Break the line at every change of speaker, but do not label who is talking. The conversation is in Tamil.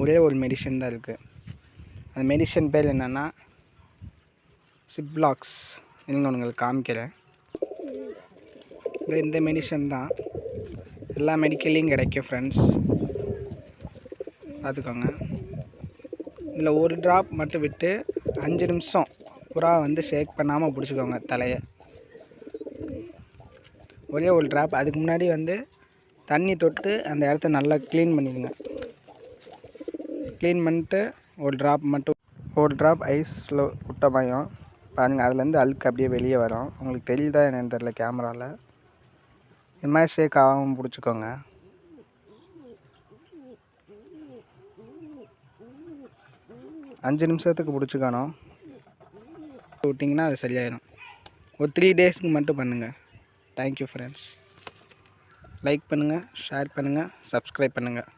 ஒரே ஒரு மெடிஷன் தான் இருக்குது. அந்த மெடிஷன் பேர் என்னென்னா சிப்லாக்ஸ். இல்லைங்க உங்களுக்கு காமிக்கிறேன். இந்த மெடிஷன் தான் எல்லா மெடிக்கல்லையும் கிடைக்கும் ஃப்ரெண்ட்ஸ், பார்த்துக்கோங்க. இதில் ஒரு ட்ராப் மட்டும் விட்டு 5 நிமிஷம் புறா வந்து ஷேக் பண்ணாமல் பிடிச்சிக்கோங்க தலையை. ஒரே ஒரு ட்ராப். அதுக்கு முன்னாடி வந்து தண்ணி தொட்டு அந்த இடத்த நல்லா க்ளீன் பண்ணிடுங்க. க்ளீன் பண்ணிட்டு ஒரு ட்ராப் ஐஸில் விட்ட பயம் பாருங்கள். அதுலேருந்து அழுக்கு அப்படியே வெளியே வரும். உங்களுக்கு தெரியுதா என்னன்னு தெரியல கேமராவில். இது மாதிரி ஷேக் ஆகாமல் பிடிச்சிக்கோங்க. அஞ்சு நிமிஷத்துக்கு பிடிச்சிக்கணும். விட்டிங்கன்னா அது சரியாயிடும். ஒரு 3 டேஸ்க்கு மட்டும் பண்ணுங்கள். Thank you friends. லைக் பண்ணுங்கள், ஷேர் பண்ணுங்கள், சப்ஸ்கிரைப் பண்ணுங்கள்.